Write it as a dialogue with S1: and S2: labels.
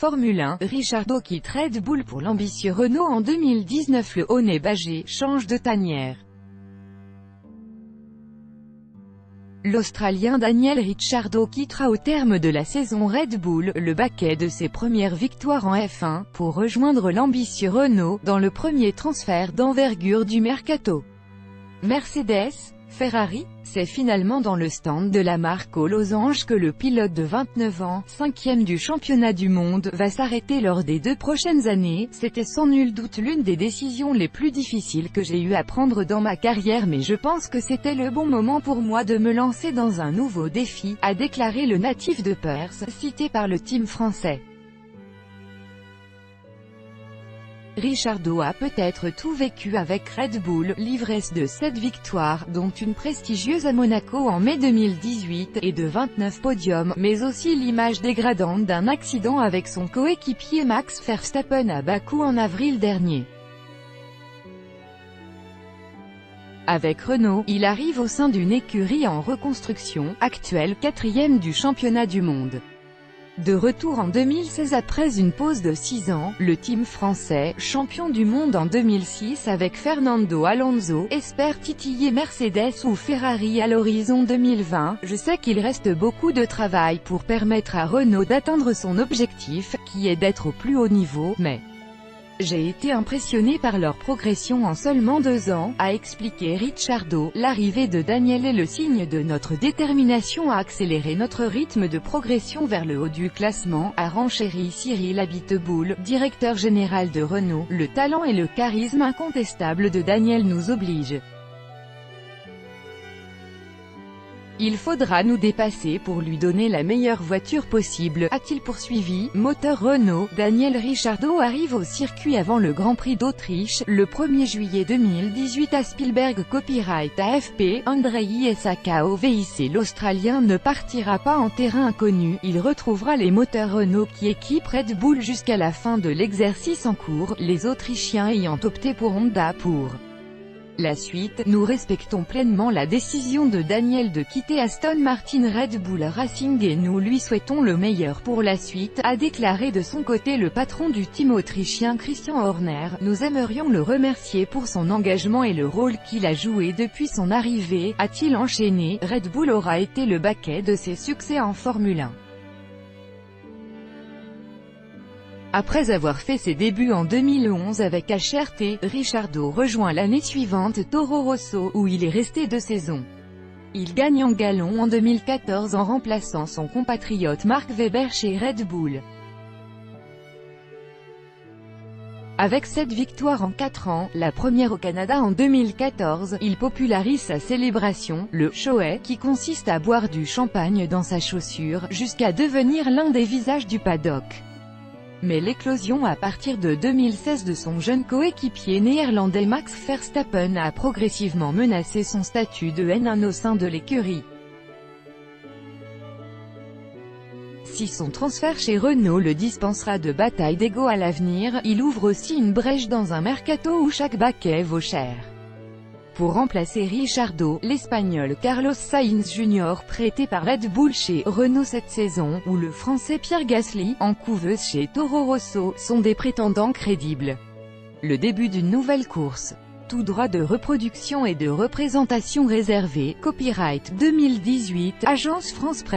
S1: Formule 1, Ricciardo quitte Red Bull pour l'ambitieux Renault en 2019. Le Honnête Badger change de tanière. L'Australien Daniel Ricciardo quittera au terme de la saison Red Bull, le baquet de ses premières victoires en F1, pour rejoindre l'ambitieux Renault, dans le premier transfert d'envergure du mercato. Mercedes, Ferrari, c'est finalement dans le stand de la marque aux losanges que le pilote de 29 ans, 5e du championnat du monde, va s'arrêter lors des 2 prochaines années. C'était sans nul doute l'une des décisions les plus difficiles que j'ai eu à prendre dans ma carrière, mais je pense que c'était le bon moment pour moi de me lancer dans un nouveau défi, a déclaré le natif de Perth, cité par le team français. Ricciardo a peut-être tout vécu avec Red Bull, l'ivresse de 7 victoires, dont une prestigieuse à Monaco en mai 2018, et de 29 podiums, mais aussi l'image dégradante d'un accident avec son coéquipier Max Verstappen à Bakou en avril dernier. Avec Renault, il arrive au sein d'une écurie en reconstruction, actuelle 4e du championnat du monde. De retour en 2016 après une pause de 6 ans, le team français, champion du monde en 2006 avec Fernando Alonso, espère titiller Mercedes ou Ferrari à l'horizon 2020. Je sais qu'il reste beaucoup de travail pour permettre à Renault d'atteindre son objectif, qui est d'être au plus haut niveau, mais j'ai été impressionné par leur progression en seulement 2 ans, a expliqué Ricciardo. L'arrivée de Daniel est le signe de notre détermination à accélérer notre rythme de progression vers le haut du classement, a renchéri Cyril Abiteboul, directeur général de Renault. Le talent et le charisme incontestable de Daniel nous obligent. Il faudra nous dépasser pour lui donner la meilleure voiture possible, a-t-il poursuivi. Moteur Renault, Daniel Ricciardo arrive au circuit avant le Grand Prix d'Autriche, le 1er juillet 2018 à Spielberg. Copyright AFP, Andrei Sakao VIC. L'Australien ne partira pas en terrain inconnu, il retrouvera les moteurs Renault qui équipent Red Bull jusqu'à la fin de l'exercice en cours, les Autrichiens ayant opté pour Honda pour la suite. Nous respectons pleinement la décision de Daniel de quitter Aston Martin Red Bull Racing et nous lui souhaitons le meilleur pour la suite, a déclaré de son côté le patron du team autrichien Christian Horner. Nous aimerions le remercier pour son engagement et le rôle qu'il a joué depuis son arrivée, a-t-il enchaîné. Red Bull aura été le baquet de ses succès en Formule 1. Après avoir fait ses débuts en 2011 avec HRT, Ricciardo rejoint l'année suivante Toro Rosso, où il est resté 2 saisons. Il gagne en galon en 2014 en remplaçant son compatriote Mark Webber chez Red Bull. Avec 7 victoires en 4 ans, la première au Canada en 2014, il popularise sa célébration, le « Shoei », qui consiste à boire du champagne dans sa chaussure, jusqu'à devenir l'un des visages du paddock. Mais l'éclosion à partir de 2016 de son jeune coéquipier néerlandais Max Verstappen a progressivement menacé son statut de N1 au sein de l'écurie. Si son transfert chez Renault le dispensera de batailles d'ego à l'avenir, il ouvre aussi une brèche dans un mercato où chaque baquet vaut cher. Pour remplacer Ricciardo, l'Espagnol Carlos Sainz Jr. prêté par Red Bull chez Renault cette saison, ou le Français Pierre Gasly, en couveuse chez Toro Rosso, sont des prétendants crédibles. Le début d'une nouvelle course. Tout droit de reproduction et de représentation réservé. Copyright 2018, Agence France Presse.